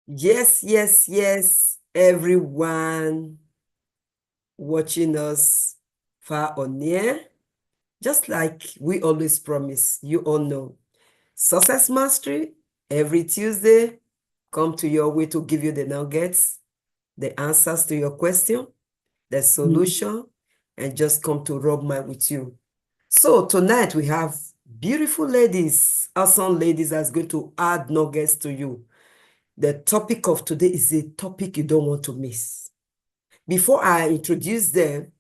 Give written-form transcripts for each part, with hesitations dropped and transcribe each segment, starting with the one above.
Yes, yes, yes, everyone watching us far or near. Just like we always promise, you all know. Success Mastery, every Tuesday, come to your way to give you the nuggets, the answers to your question, the solution, and just come to rub mind with you. So tonight we have beautiful ladies, awesome ladies that's going to add nuggets to you. The topic of today is a topic you don't want to miss. Before I introduce them,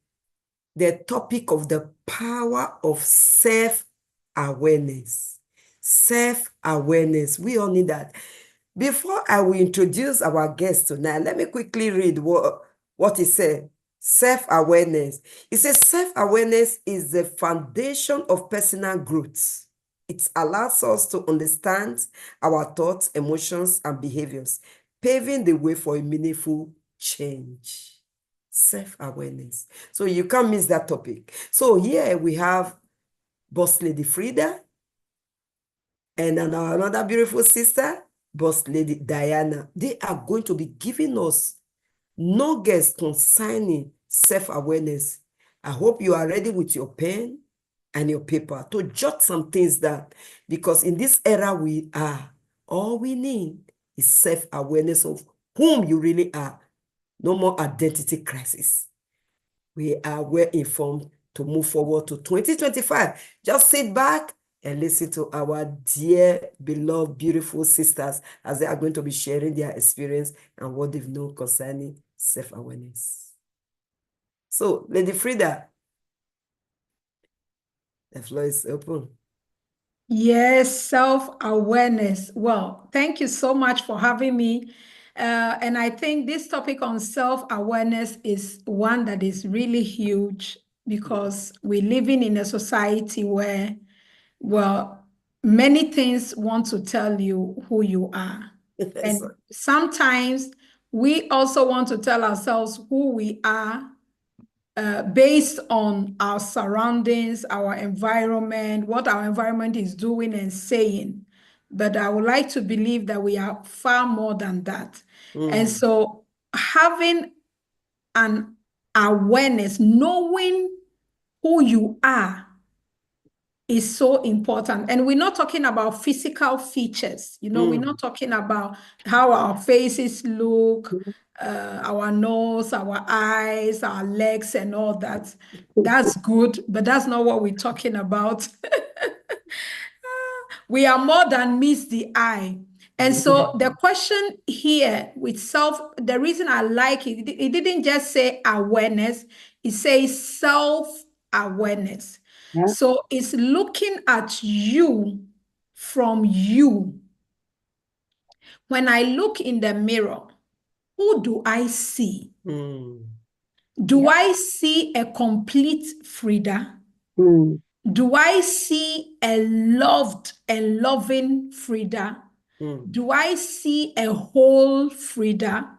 the topic of the power of self-awareness. Self-awareness. We all need that. Before I will introduce our guest tonight, let me quickly read what he said. Self-awareness. It says self-awareness is the foundation of personal growth. It allows us to understand our thoughts, emotions, and behaviors, paving the way for a meaningful change. Self-awareness. So you can't miss that topic. So here we have Boss Lady Frida and another beautiful sister, Boss Lady Diana. They are going to be giving us nuggets concerning self-awareness. I hope you are ready with your pen and your paper to jot some things down, because in this era we are, all we need is self-awareness of whom you really are. No more identity crisis. We are well informed to move forward to 2025. Just sit back and listen to our dear, beloved, beautiful sisters as they are going to be sharing their experience and what they've known concerning self-awareness. So, Lady Frida, the floor is open. Yes, self-awareness. Well, thank you so much for having me. And I think this topic on self-awareness is one that is really huge because we're living in a society where, well, many things want to tell you who you are. And sometimes we also want to tell ourselves who we are based on our surroundings, our environment, what our environment is doing and saying. But I would like to believe that we are far more than that. And so having an awareness, knowing who you are, is so important. And we're not talking about physical features. We're not talking about how our faces look, our nose, our eyes, our legs, and all that. That's good, but that's not what we're talking about. We are more than meets the eye. And so the question here with self, the reason I like it, it didn't just say awareness, it says self-awareness. Yeah. So it's looking at you from you. When I look in the mirror, who do I see? Do I see a complete Frida? Mm. Do I see a loved and loving Frida? Do I see a whole Frida?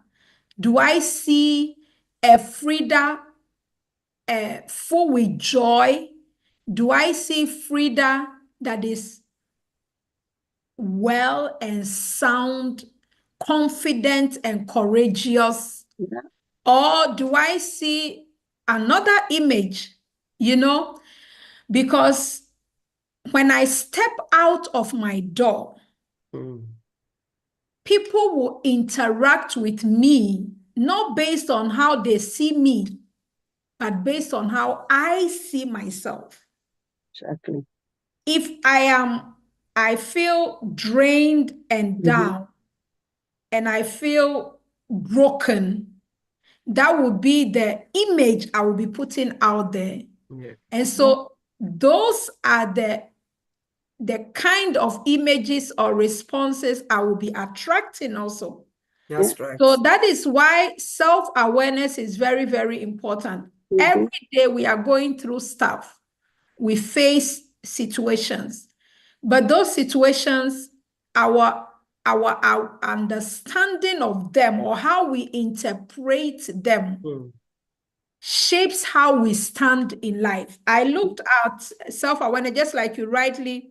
Do I see a Frida full with joy? Do I see Frida that is well and sound, confident and courageous? Yeah. Or do I see another image, Because when I step out of my door, people will interact with me, not based on how they see me, but based on how I see myself. Exactly. If I feel drained and down, and I feel broken, that will be the image I will be putting out there. Yeah. And so those are the kind of images or responses I will be attracting also. That's right. So that is why self-awareness is very, very important. Every day we are going through stuff. We face situations. But those situations, our understanding of them or how we interpret them shapes how we stand in life. I looked at self-awareness, just like you rightly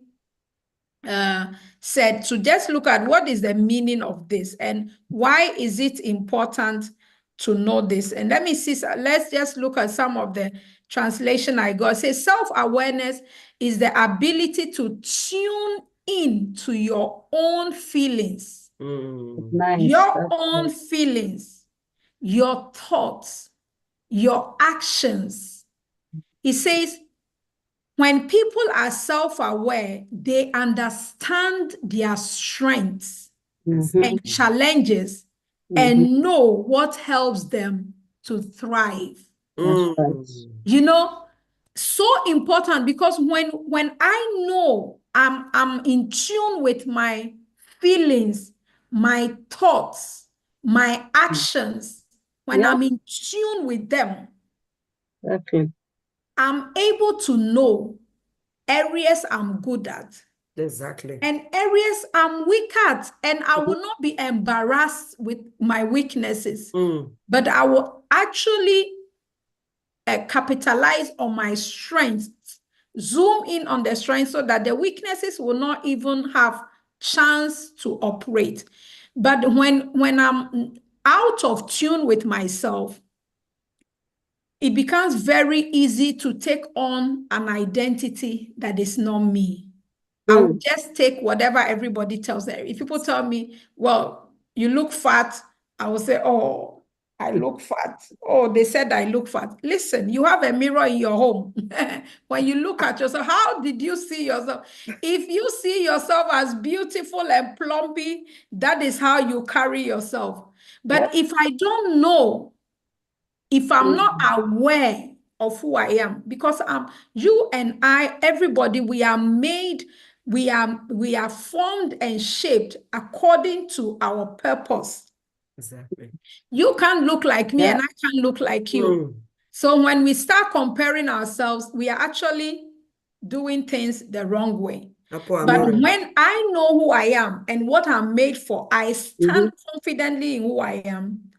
said to just look at what is the meaning of this and why is it important to know this. And let me see, let's just look at some of the translation I got. It says self-awareness is the ability to tune in to your own feelings, Nice. your That's own nice. feelings, your thoughts, your actions. It says, when people are self-aware, they understand their strengths and challenges and know what helps them to thrive. That's right. You know, so important because when I know I'm in tune with my feelings, my thoughts, my actions, when Yeah, I'm in tune with them, exactly. I'm able to know areas I'm good at Exactly. and areas I'm weak at, and I will not be embarrassed with my weaknesses, but I will actually capitalize on my strengths, zoom in on the strengths so that the weaknesses will not even have chance to operate. But when I'm out of tune with myself, it becomes very easy to take on an identity that is not me. I will just take whatever everybody tells them. If people tell me, well, you look fat, I will say, oh, I look fat. Oh, they said I look fat. Listen, you have a mirror in your home. When you look at yourself, how did you see yourself? If you see yourself as beautiful and plumpy, that is how you carry yourself. But if I don't know, if I'm not aware of who I am, because you and I, everybody, we are made, we are formed and shaped according to our purpose. Exactly. You can't look like me Yeah. and I can't look like you. So when we start comparing ourselves, we are actually doing things the wrong way. But when I know who I am and what I'm made for, I stand confidently in who I am.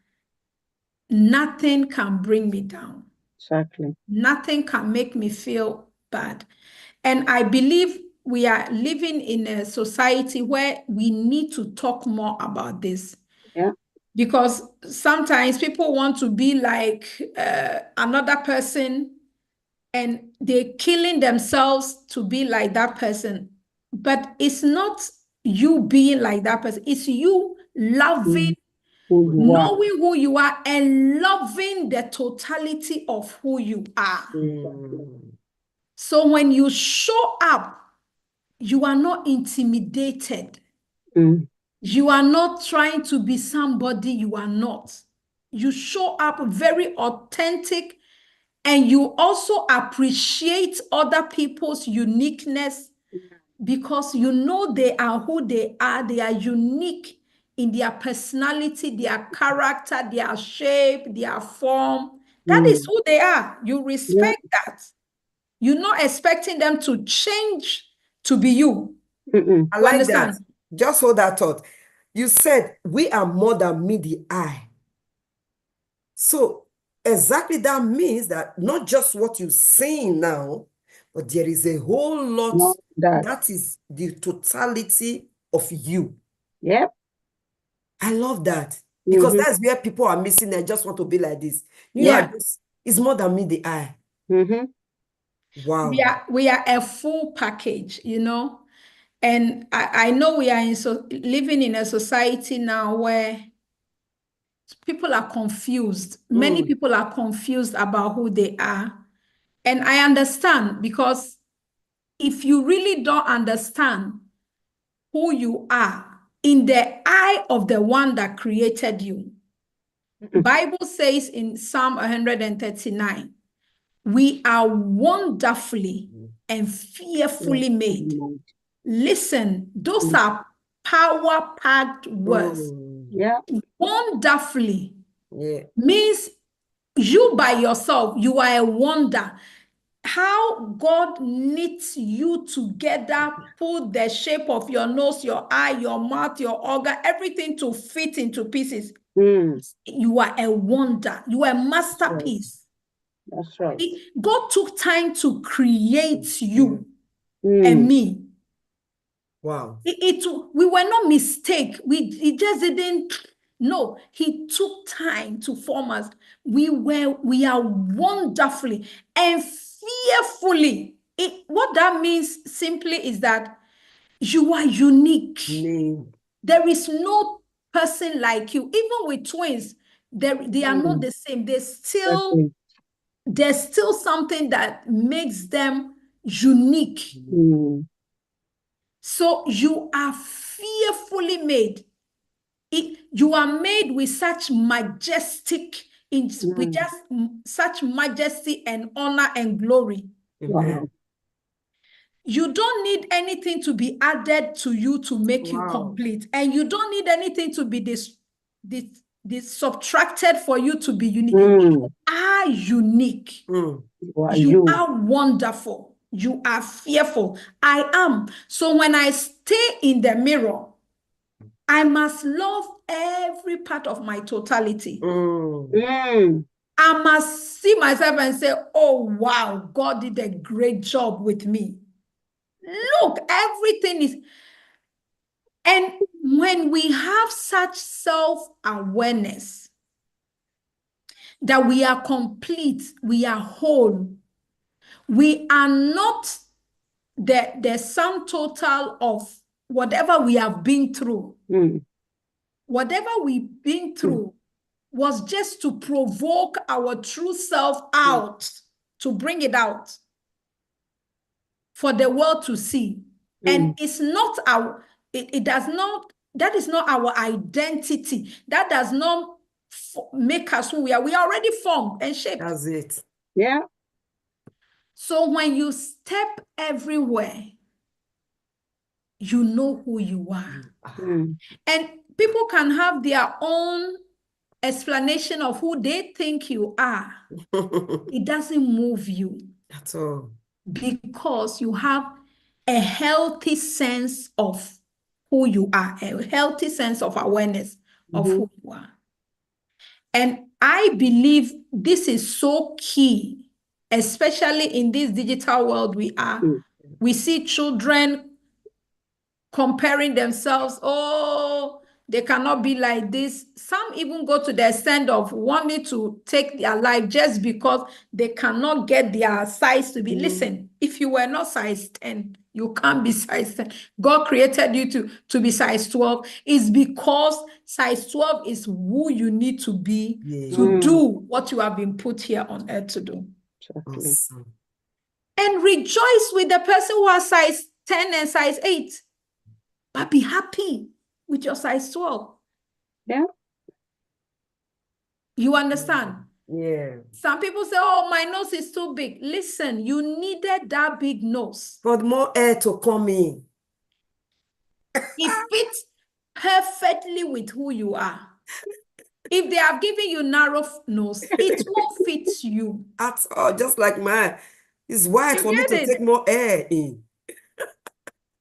Nothing can bring me down. Exactly. Nothing can make me feel bad. And I believe we are living in a society where we need to talk more about this. Yeah. Because sometimes people want to be like another person and they're killing themselves to be like that person. But it's not you being like that person, it's you loving, Who you are. knowing who you are and loving the totality of who you are. So when you show up, you are not intimidated. You are not trying to be somebody you are not. You show up very authentic and you also appreciate other people's uniqueness because you know they are who they are. They are unique in their personality, their character, their shape, their form. That is who they are. You respect that. You're not expecting them to change to be you. I like that. Just hold that thought. You said we are more than meet the eye. So exactly that means that not just what you're saying now, but there is a whole lot that is the totality of you. Yep. I love that because that's where people are missing. They just want to be like this. It's more than meet the eye. Wow. We are a full package, you know. And I know we are living in a society now where people are confused. Many people are confused about who they are. And I understand because if you really don't understand who you are in the eye of the one that created you, Bible says in Psalm 139, we are wonderfully and fearfully made. Listen, those are power-packed words. Yeah. Wonderfully means you by yourself, you are a wonder. How God knits you together, put the shape of your nose, your eye, your mouth, your organ, everything to fit into pieces. You are a wonder. You are a masterpiece. That's right. God took time to create you and me. Wow. We were not mistake. He just didn't. No, he took time to form us. We are wonderfully and fearfully. What that means simply is that you are unique. Name. There is no person like you. Even with twins, they are not the same. There's still something that makes them unique. So you are fearfully made. You are made with such majestic, with just such majesty and honor and glory. Amen. You don't need anything to be added to you to make you complete. And you don't need anything to be subtracted for you to be unique. You are unique. You are wonderful. You are fearful. I am. So when I stay in the mirror, I must love every part of my totality. I must see myself and say, oh, wow, God did a great job with me. Look, everything is. And when we have such self-awareness that we are complete, we are whole, we are not the sum total of whatever we have been through. Whatever we've been through was just to provoke our true self out, to bring it out for the world to see. And it's not that is not our identity. That does not make us who we are. We are already formed and shaped. That's it. Yeah. So when you step everywhere, you know who you are. And people can have their own explanation of who they think you are. It doesn't move you. At all. Because you have a healthy sense of who you are, a healthy sense of awareness of who you are. And I believe this is so key, especially in this digital world we are. We see children comparing themselves. Oh, they cannot be like this. Some even go to the extent of wanting to take their life just because they cannot get their size to be. Listen, if you were not size 10, you can't be size 10. God created you to be size 12. It's because size 12 is who you need to be to do what you have been put here on earth to do. Awesome. And rejoice with the person who has size 10 and size 8. But be happy with your size 12. Yeah. You understand? Yeah. Some people say, oh, my nose is too big. Listen, you needed that big nose. For more air to come in. It fits perfectly with who you are. If they have given you narrow nose, it won't fit you. At all. Just like mine. It's wide for me to take more air in.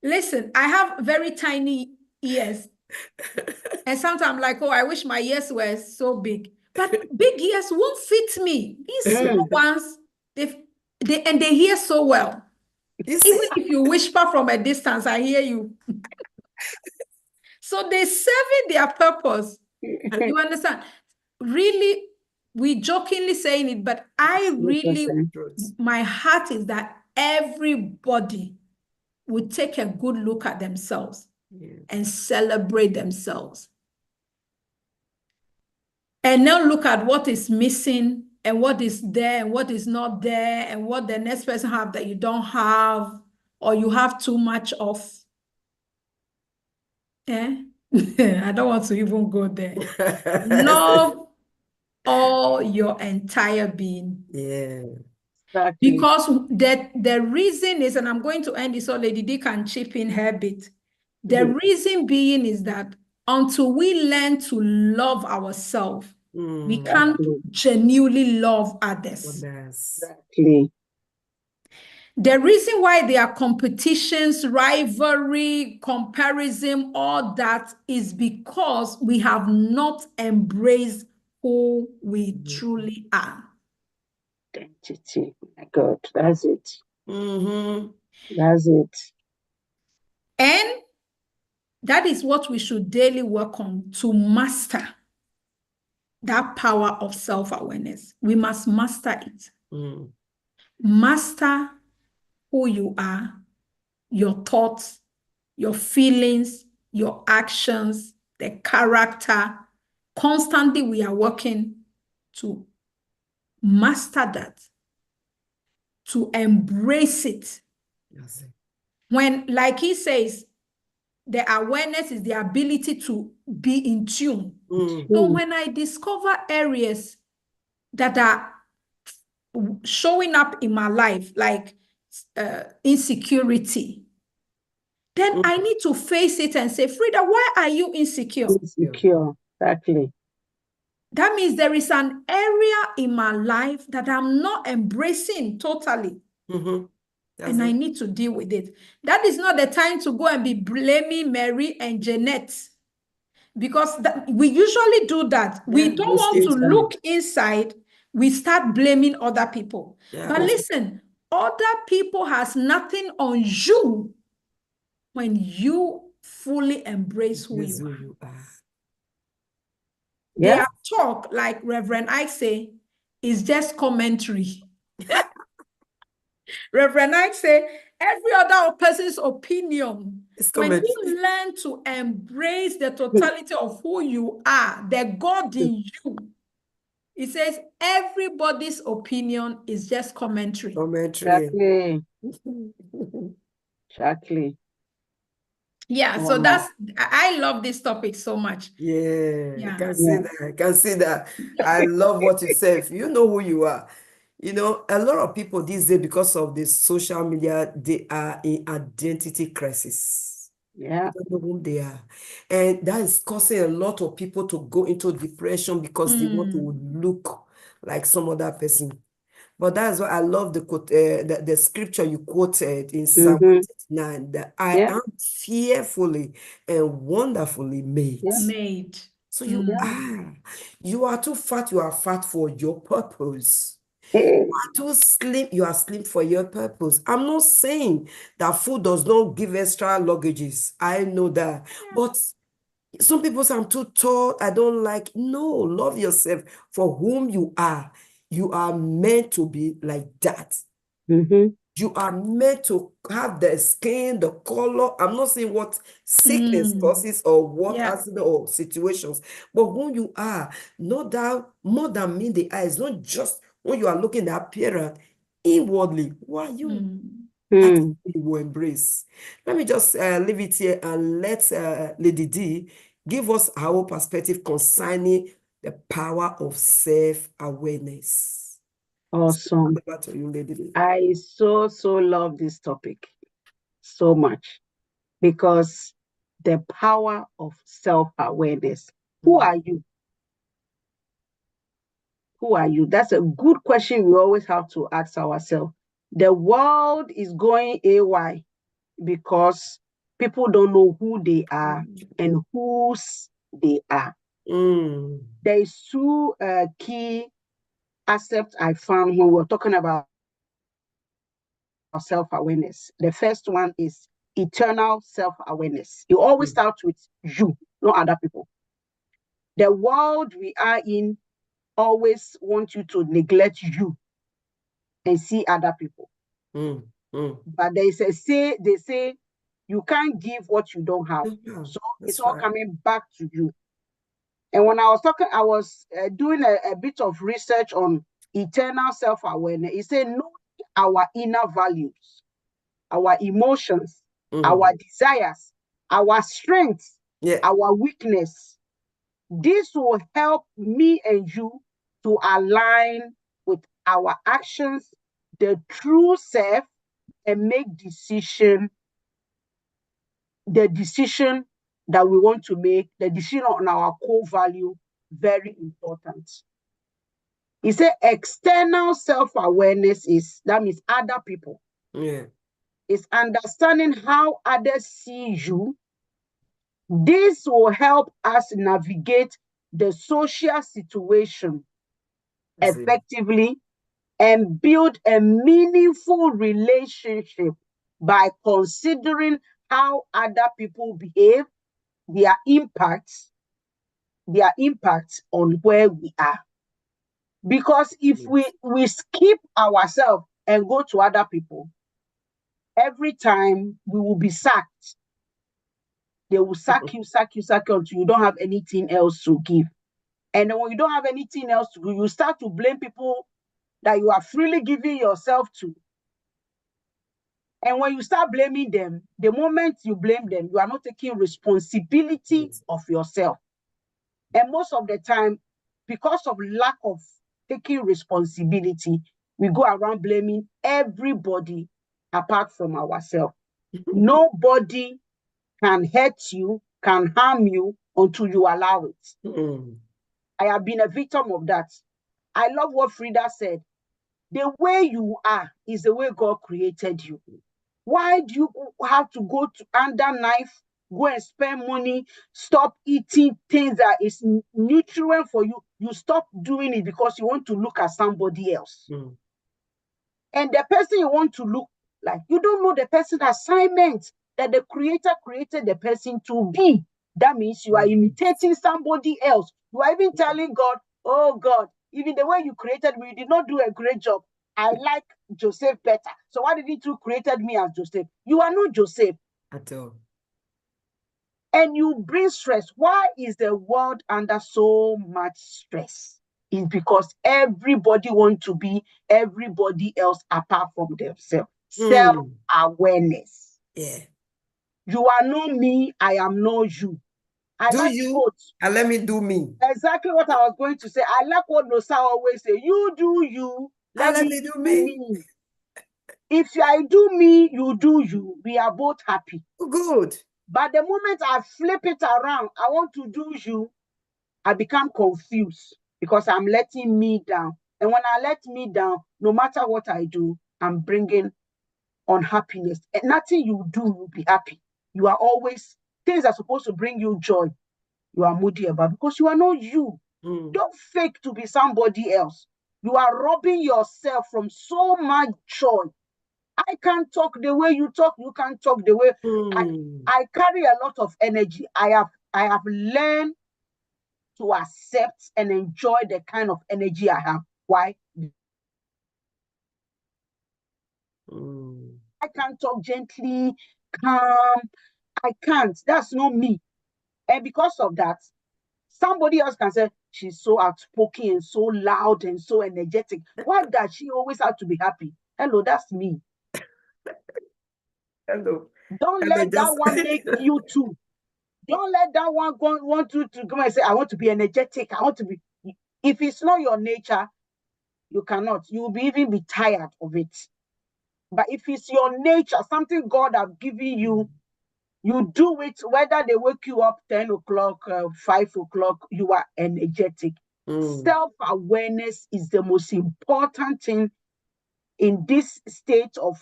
Listen, I have very tiny ears. And sometimes I'm like, oh, I wish my ears were so big. But big ears won't fit me. These small ones, they hear so well. Even if you whisper from a distance, I hear you. So they're serving their purpose. You understand? Really, we jokingly saying it, but my heart is that everybody would take a good look at themselves and celebrate themselves. And now look at what is missing and what is there and what is not there and what the next person have that you don't have or you have too much of. I don't want to even go there. Love all your entire being. Yeah. Exactly. Because the reason is, and I'm going to end this so Lady D can chip in her bit. The reason being is that until we learn to love ourselves, we can't genuinely love others. Exactly. The reason why there are competitions, rivalry, comparison, all that is because we have not embraced who we truly are. Identity. My God, that's it. Mm-hmm. That's it. And That is what we should daily work on to master that power of self-awareness. We must master it. Mm. Master who you are, your thoughts, your feelings, your actions, the character. Constantly, we are working to master that, to embrace it. That's it. When, like he says, the awareness is the ability to be in tune. Mm. So when I discover areas that are showing up in my life, like insecurity, then I need to face it and say, Frida, why are you insecure? Insecure. Exactly. That means there is an area in my life that I'm not embracing totally. Mhm. That's And I it. need to deal with it. That is not the time to go and be blaming Mary and Jeanette, because we usually do that. Yeah, We don't most want to usually. look inside. We start blaming other people. Yeah. But listen, other people has nothing on you when you fully embrace who This is you who are. you are. Yeah. Their talk, like Reverend Ike say, is just commentary. Reverend Ike say, every other person's opinion. It's When commentary. you learn to embrace the totality of who you are, the God in you, it says everybody's opinion is just commentary. Commentary. Exactly. Exactly. Yeah, so Wow. I love this topic so much. Yeah, I Yeah. can see Yeah. that. I can see that. I love what you said. You know who you are. You know, a lot of people these days, because of the social media, they are in identity crisis. Yeah. They don't know whom they are. And that is causing a lot of people to go into depression because they want to look like some other person. But that's why I love the quote, the scripture you quoted in Psalm Mhm. 139, that I Yeah. am fearfully and wonderfully made. Yeah. Made. So you are. You are too fat, you are fat for your purpose. Hey. You are too slim, you are slim for your purpose. I'm not saying that food does not give extra luggages. I know that. But some people say, I'm too tall, I don't like. No, love yourself for whom you are. You are meant to be like that. Mhm. You are meant to have the skin, the color. I'm not saying what sickness causes or what Yeah. accident or situations, but who you are, no doubt, more than mean the eyes, not just when you are looking at appearance, inwardly, who are you? That Hmm. you will embrace. Let me just leave it here and let Lady D give us our perspective concerning the power of self-awareness. Awesome. Over to you, Lady D. I so love this topic so much because the power of self-awareness. Who are you? Who are you? That's a good question we always have to ask ourselves. The world is going AY because people don't know who they are and whose they are. There is two key aspects I found when we're talking about self-awareness. The first one is eternal self-awareness. You always start with you, not other people. The world we are in always wants you to neglect you and see other people. But they say you can't give what you don't have. So it's all coming back to you. And when I was talking, I was doing a bit of research on eternal self-awareness. It said, know our inner values, our emotions, our desires, our strengths, our weakness. This will help me and you to align with our actions, the true self, and make the decision that we want to make, the decision on our core value, very important. He said external self-awareness that means other people. Yeah. It's understanding how others see you. This will help us navigate the social situation effectively and build a meaningful relationship by considering how other people behave their impacts on where we are. Because if we skip ourselves and go to other people, every time we will be sacked. They will sack you until you don't have anything else to give. And then when you don't have anything else to give, you start to blame people that you are freely giving yourself to. And when you start blaming them, the moment you blame them, you are not taking responsibility of yourself. And most of the time, because of lack of taking responsibility, we go around blaming everybody apart from ourselves. Nobody can hurt you, can harm you until you allow it. I have been a victim of that. I love what Frida said. The way you are is the way God created you. Why do you have to go to under knife, go and spend money, stop eating things that is nutrient for you? You stop doing it because you want to look at somebody else. And the person you want to look like, you don't know the person's assignment that the Creator created the person to be. That means you are imitating somebody else. You are even telling God, oh God, even the way you created me, you did not do a great job. I like Joseph better. So why didn't you created me as Joseph? You are not Joseph. At all. And you bring stress. Why is the world under so much stress? It's because everybody wants to be everybody else apart from themselves. Self-awareness. Yeah. You are not me, I am not you. I do like you quotes. and let me do me. Exactly what I was going to say. I like what Nosa always say. You do you, let me do me. If I do me, you do you. We are both happy. Good. But the moment I flip it around, I want to do you, I become confused because I'm letting me down. And when I let me down, no matter what I do, I'm bringing unhappiness. And nothing you do will be happy. You are always, things are supposed to bring you joy. You are moody about because you are not you. Don't fake to be somebody else. You are robbing yourself from so much joy. I can't talk the way you talk. You can't talk the way I carry a lot of energy. I have learned to accept and enjoy the kind of energy I have. Why? I can't talk gently, calm. I can't. That's not me. And because of that, somebody else can say, she's so outspoken and so loud and so energetic. Why does she always have to be happy? Hello, that's me. Hello. Don't let that one make you too. Don't let that one want you to go and say, I want to be energetic. I want to be. If it's not your nature, you cannot. You will even be tired of it. But if it's your nature, something God has given you, you do it, whether they wake you up 10 o'clock, 5 o'clock, you are energetic. Self-awareness is the most important thing in this state of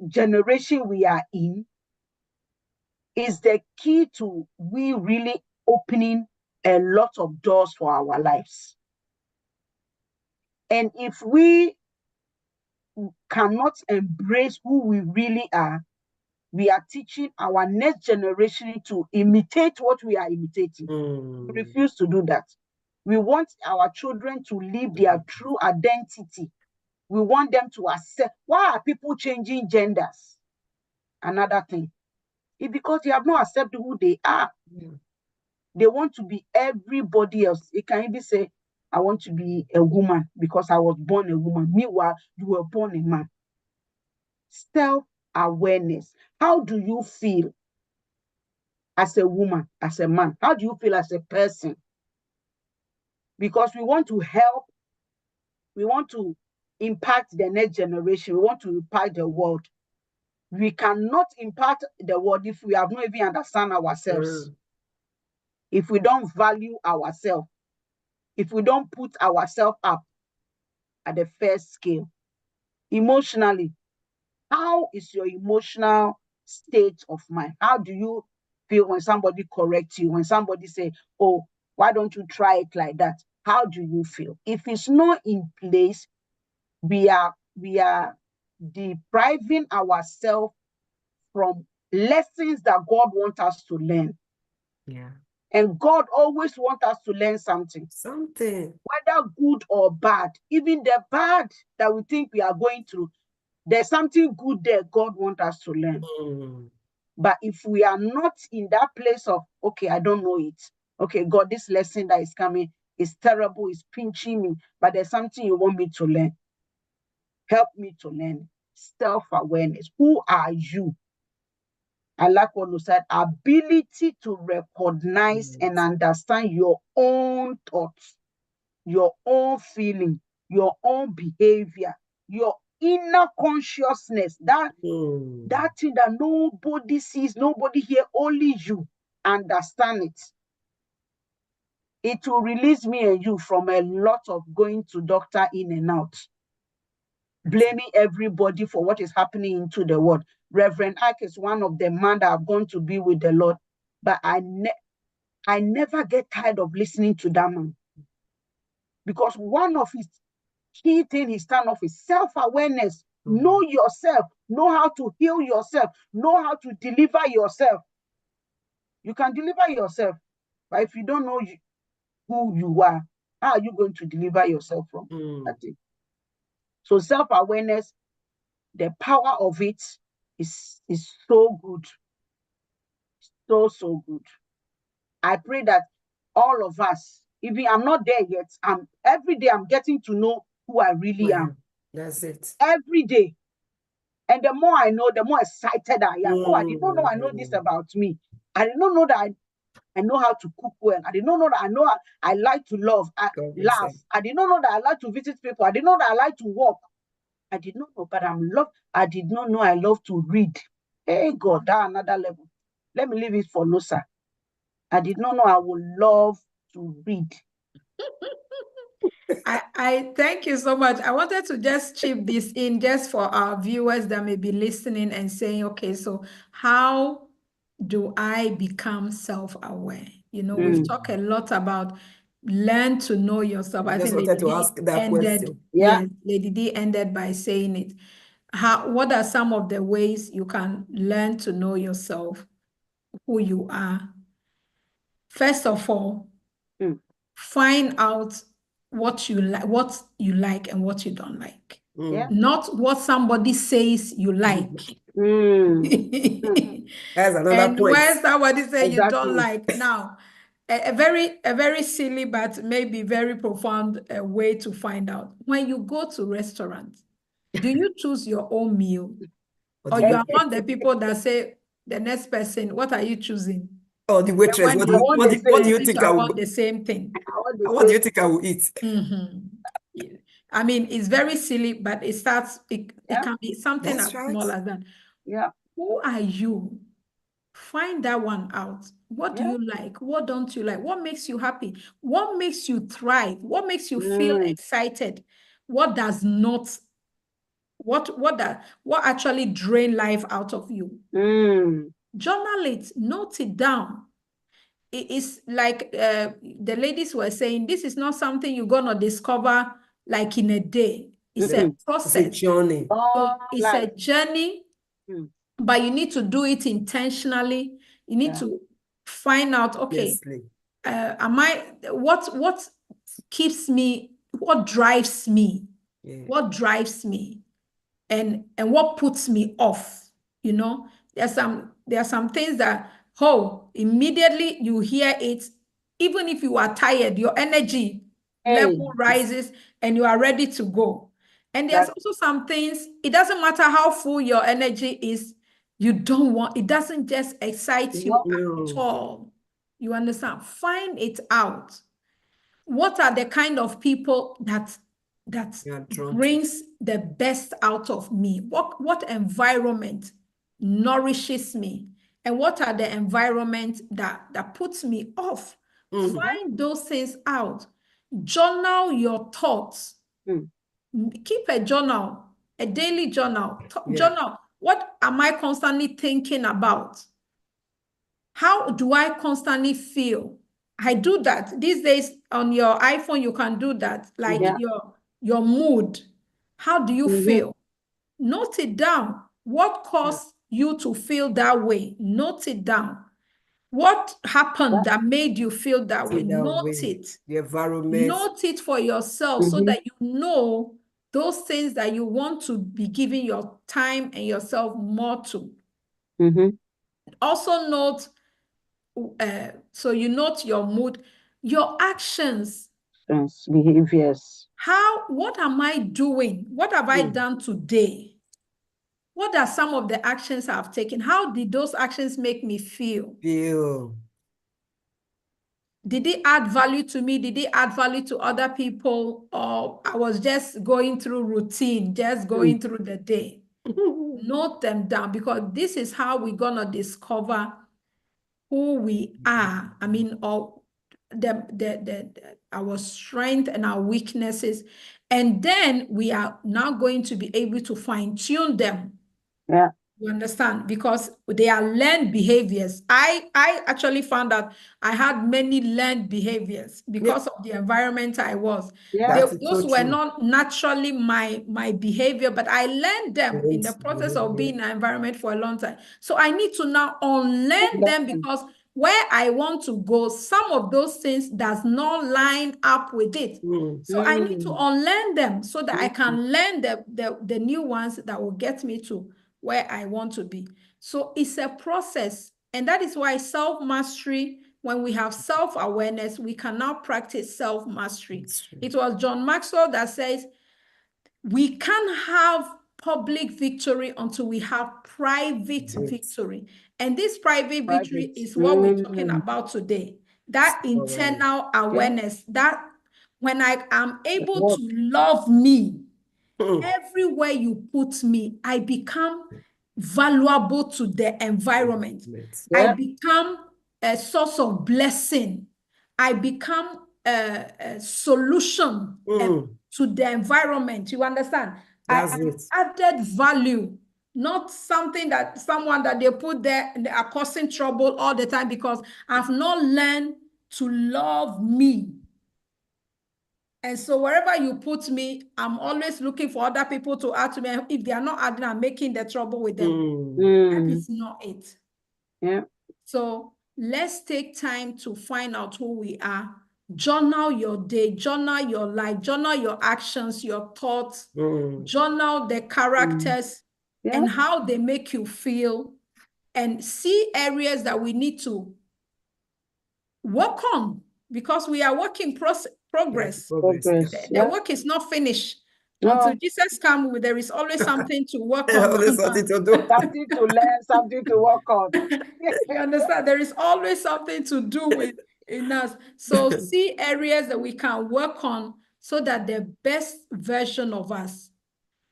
generation we are in. Is the key to we really opening a lot of doors for our lives. And if we cannot embrace who we really are, we are teaching our next generation to imitate what we are imitating. We refuse to do that. We want our children to live their true identity. We want them to accept. Why are people changing genders? Another thing. It's because they have not accepted who they are. They want to be everybody else. It can even say, I want to be a woman because I was born a woman. Meanwhile, you were born a man. Self-awareness. How do you feel as a woman, as a man? How do you feel as a person? Because we want to help, we want to impact the next generation, we want to impact the world. We cannot impact the world if we have not even understand ourselves. If we don't value ourselves, if we don't put ourselves up at the first scale. Emotionally, how is your emotional state of mind? How do you feel when somebody corrects you, when somebody say, oh, why don't you try it like that? How do you feel? If it's not in place, we are depriving ourselves from lessons that God wants us to learn. Yeah. And God always wants us to learn something, Something. whether good or bad. Even the bad that we think we are going through, there's something good there God wants us to learn. Mm. But if we are not in that place of, okay, I don't know it. Okay, God, this lesson that is coming is terrible, it's pinching me, but there's something you want me to learn. Help me to learn. Self-awareness. Who are you? I like what you said, ability to recognize and understand your own thoughts, your own feeling, your own behavior, your inner consciousness, that thing that nobody sees, nobody hears, only you understand it. It will release me and you from a lot of going to doctor in and out, blaming everybody for what is happening into the world. Reverend Ike is one of the men that have gone to be with the Lord, but I never get tired of listening to that man, because one of his key things he stand off is self-awareness. Know yourself, know how to heal yourself, know how to deliver yourself. You can deliver yourself, but if you don't know who you are, how are you going to deliver yourself from that thing? So self-awareness, the power of it is so good. So good. I pray that all of us, even I'm not there yet, every day I'm getting to know who I really am. That's it. Every day. And the more I know, the more excited I am. Oh, I did not know I know this about me. I did not know that I know how to cook well. I did not know that I like to laugh. I did not know that I like to visit people. I did not know that I like to walk. I did not know, but I did not know I love to read. Hey God, that's another level. Let me leave it for Nosa. I did not know I would love to read. I thank you so much. I wanted to just chip this in just for our viewers that may be listening and saying, okay, so how do I become self-aware? You know, we've talked a lot about learn to know yourself. I Just think wanted to Lady ask D that ended, question. Yeah. yes, Lady D ended by saying it. What are some of the ways you can learn to know yourself, who you are? First of all, find out what you like and what you don't like. Yeah. Not what somebody says you like. That's another And point. when somebody says you don't Exactly. like, now, a very silly but maybe very profound way to find out. When you go to restaurants, do you choose your own meal? Or you are among the people that say, the next person, what are you choosing? Oh, the waitress, When what they do want the what do you same, think I I want will, the same thing. what do you think I will eat? I mean, it's very silly, but it can be something That's as right. small as that. Yeah. Who are you? Find that one out. What do Yeah. you like? What don't you like? What makes you happy? What makes you thrive? What makes you feel excited? What does not, what actually drain life out of you? Journal it, note it down. It is like the ladies were saying, this is not something you're gonna discover like in a day. It's a process. It's a journey. So it's a journey, but you need to do it intentionally. You need to find out, okay, what keeps me, what drives me? What drives me? And what puts me off? You know, there are some things that, immediately you hear it, even if you are tired, your energy level rises and you are ready to go. And there's also some things, it doesn't matter how full your energy is, it doesn't just excite you at all. You understand? Find it out. What are the kind of people that brings the best out of me? What environment nourishes me? And what are the environment that puts me off? Find those things out. Journal your thoughts. Keep a journal, a daily journal. Journal, what am I constantly thinking about? How do I constantly feel? I do that. These days on your iPhone, you can do that. Like your mood. How do you feel? Note it down. What caused you to feel that way? Note it down. What happened Yeah. that made you feel that way? See that Note way. it. The environment. Note it for yourself so Mhm. that you know those things that you want to be giving your time and yourself more to. Mhm. Also note, so you note your mood, your actions. Yes, behaviors. What am I doing? What have I done today? What are some of the actions I've taken? How did those actions make me feel? Feel. Did it add value to me? Did it add value to other people? Or I was just going through routine, just going through the day? Note them down, because this is how we're going to discover who we are. I mean, or our strength and our weaknesses. And then we are now going to be able to fine-tune them. Yeah. You understand? Because they are learned behaviors. I actually found that I had many learned behaviors because of the environment I was. Yeah. That is Those so were true. not naturally my behavior, but I learned them in the Learned process of behavior. being in an environment for a long time. So I need to now unlearn them, Unlearn. because where I want to go, some of those things does not line up with it. So I need to unlearn them so that I can learn the new ones that will get me to where I want to be. So it's a process. And that is why self-mastery, when we have self-awareness, we can now practice self-mastery. It was John Maxwell that says, we can't have public victory until we have private victory. And this private victory is what we're talking about today. That internal awareness, that when I am able to love me, everywhere you put me, I become valuable to the environment. I become a source of blessing. I become a solution to the environment. You understand? That's I it. added value, not something that someone that they put there and they are causing trouble all the time, because I've not learned to love me. And so wherever you put me, I'm always looking for other people to add to me. If they are not adding, I'm making the trouble with them. That is not it. Yeah. So let's take time to find out who we are. Journal your day, journal your life, journal your actions, your thoughts, journal the characters and how they make you feel, and see areas that we need to work on, because we are working progress. The work is not finished. Until Jesus comes, there is always something to work on. Always something to do. Something to learn, something to work on. You understand? There is always something to do with in us. So see areas that we can work on so that the best version of us,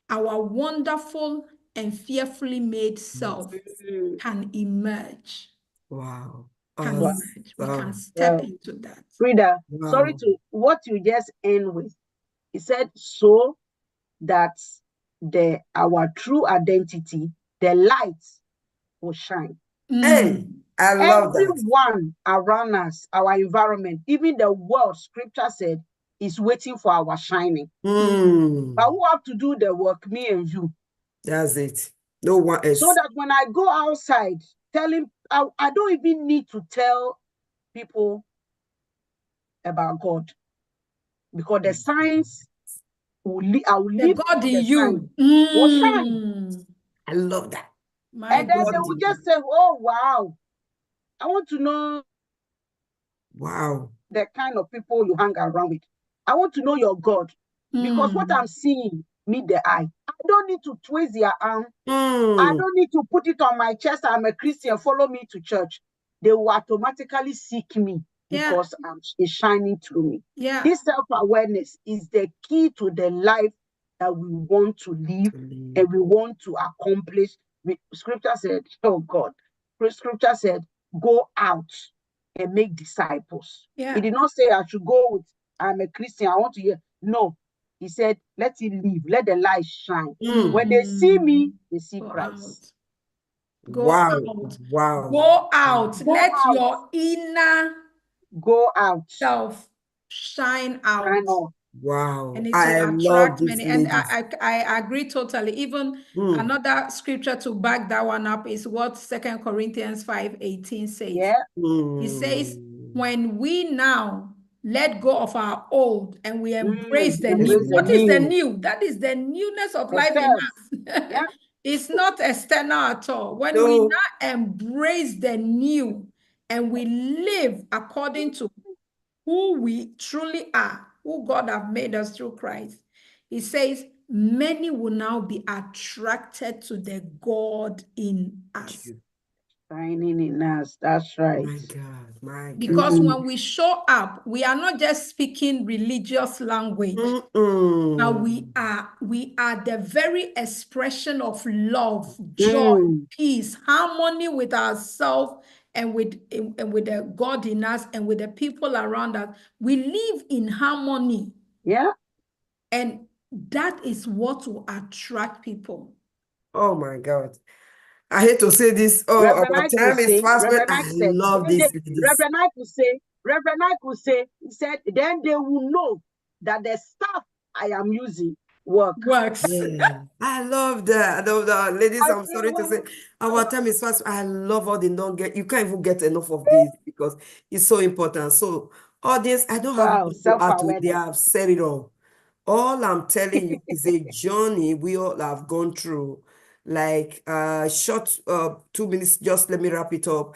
our wonderful and fearfully made self, can emerge. Wow. Can emerge. We can step into that. Frida, sorry to what you just end with. He said, so that our true identity, the light, will shine. Hey, I love that. Everyone around us, our environment, even the world, scripture said, is waiting for our shining. But who have to do the work? Me and you. That's it. No one else. So that when I go outside, I don't even need to tell people about God, because the signs I will live God in you. Will shine. I love that. And then they will just say, oh, wow, I want to know the kind of people you hang around with. I want to know your God, because what I'm seeing meet the eye. I don't need to twist their arm. I don't need to put it on my chest. I'm a Christian, follow me to church. They will automatically seek me because it's shining through me. This self-awareness is the key to the life that we want to live and we want to accomplish. Scripture said, oh God, scripture said, go out and make disciples. He did not say I should go with, I'm a Christian, I want to hear. No, he said, let it live, let the light shine. When they see me, they see Christ. Go out. Go out. Let your inner go out. self shine out. Wow. and it I will love attract this, many. And ladies. I agree totally. Even Mm, another scripture to back that one up is what 2 Corinthians 5:18 says. Yeah. It says, mm, when we now let go of our old and we embrace the new. Embrace the What is the new. new? That is the newness of The life in self. us. Yeah. It's not external at all. When we no, now embrace the new and we live according to who we truly are, who God have made us through Christ, he says, many will now be attracted to the God in us. Shining in us. That's right. my God, my God. Because when we show up, we are not just speaking religious language, but Mm-mm. we are the very expression of love, joy, peace, harmony with ourselves and with the God in us and with the people around us. We live in harmony, Yeah. and that is what will attract people. Oh my God. I hate to say this. Oh, Reverend our Ike will time is say, fast, but Reverend I Ike said, love then this, they, ladies. Reverend Ike will say, he said, then they will know that the stuff I am using works. Yeah, I love that. I love that. Ladies, I I'm say, sorry to say, "Oh, our time is fast. I love all the you can't even get enough of this because it's so important. So, audience, I don't have wow, much to add to it. They self-awareness. have said it all. All I'm telling you is a journey we all have gone through. Like, short 2 minutes, just let me wrap it up.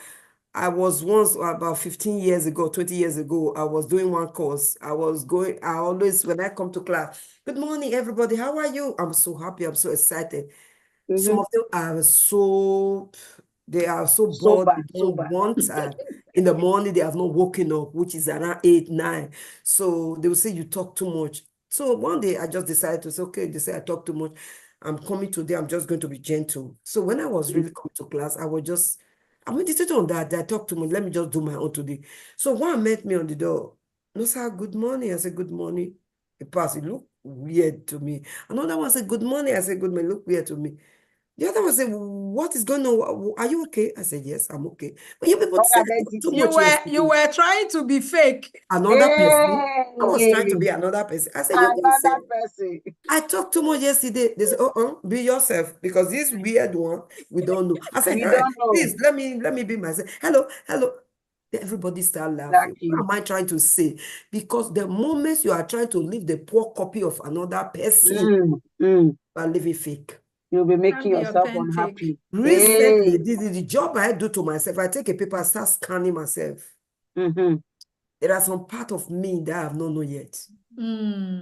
I was once about 15 years ago, 20 years ago, I was doing one course. I always, when I come to class, good morning, everybody. How are you? I'm so happy. I'm so excited. Some of them they are so bored. They don't Sober. want, in the morning, they have not woken up, which is around 8, 9. So they will say, you talk too much. So one day I just decided to say, okay, they say I talk too much. I'm coming today. I'm just going to be gentle. So when I was really coming to class, I meditated on that. I talked to me. Let me just do my own today. So one met me on the door. No, sir, good morning. I said, good morning. He passed. It looked weird to me. Another one said, good morning. I said, good morning. It looked weird to me. The other one said, what is going on? Are you okay? I said, yes, I'm okay. But you people said I talked too much yesterday. You were trying to be fake. Another person. I was trying to Hey, be another person. I said, you guys said, another person. I talked too much yesterday. They said, be yourself because this weird one, we don't know. I said, We don't know. please let me be myself. Hello. Everybody start laughing. Exactly. What am I trying to say? Because the moment you are trying to live the poor copy of another person, you are living fake. You'll be Can't making be yourself authentic. unhappy. Recently, Hey. this is the job I do to myself. I take a paper, I start scanning myself. There are some part of me that I have not known yet.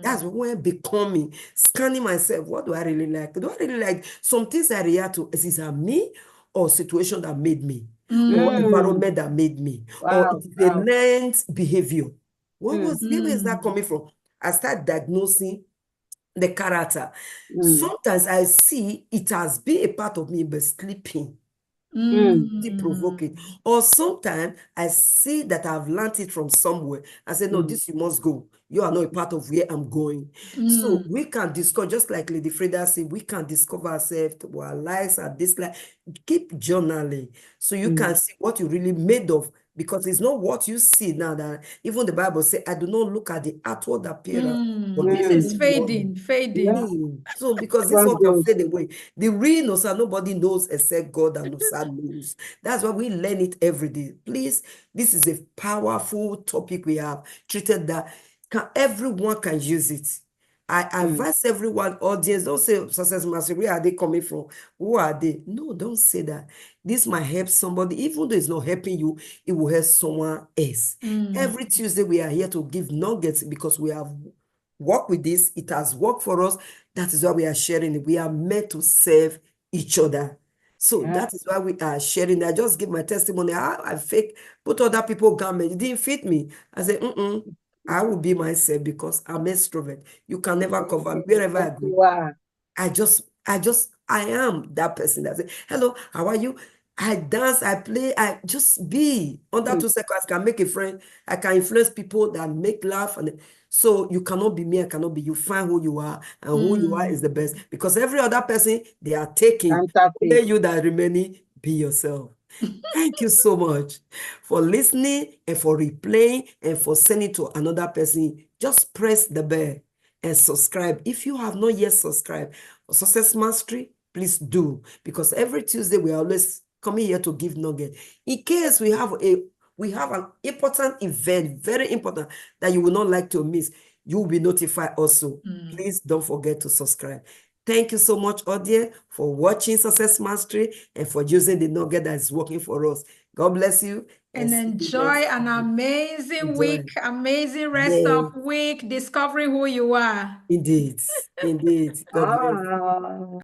That's when becoming, scanning myself. What do I really like? Do I really like some things I react to? Is it me or situation that made me? Or environment that made me? Or Wow. it is a learned behavior? Where is that Mm. coming from? I start diagnosing the character. Sometimes I see it has been a part of me, but sleeping. Provoking. Or sometimes I see that I've learned it from somewhere. I say, no, this you must go. You are not a part of where I'm going. So we can discover, just like Lady Freda said, we can discover ourselves, our lives are this life. Keep journaling so you can see what you really made of. Because it's not what you see now that even the Bible says, I do not look at the outward appearance, but This the is inward. fading. So because this one can fade away. The real Nosa, nobody knows except God and Nosa knows. That's why we learn it every day. Please, this is a powerful topic we have treated that everyone can use it. I advise everyone, audience, don't say Success Mastery, where are they coming from? Who are they? No, don't say that. This might help somebody. Even though it's not helping you, it will help someone else. Every Tuesday, we are here to give nuggets because we have worked with this. It has worked for us. That is why we are sharing it. We are meant to serve each other. So that is why we are sharing. I just give my testimony. I fake, put other people garment. It didn't fit me. I said, I will be myself because I'm extrovert. You can never cover me wherever I go. Wow. I am that person that say, hello, how are you? I dance, I play, I just be. Under 2 seconds, I can make a friend. I can influence people that make laugh. And so you cannot be me, I cannot be you. Find who you are, and who you are is the best. Because every other person, they are taking. Only you that remaining, be yourself. Thank you so much for listening and for replaying and for sending to another person. Just press the bell. and subscribe. If you have not yet subscribed for Success Mastery, please do, because every Tuesday we are always coming here to give nugget. In case we have an important event, very important, that you will not like to miss, you will be notified also. Please don't forget to subscribe. Thank you so much, audience, for watching Success Mastery and for using the nugget that is working for us. God bless you. And see you enjoy next an time. amazing Enjoy. week, amazing rest Yes. of week, discovering who you are. Indeed. God bless. Ah.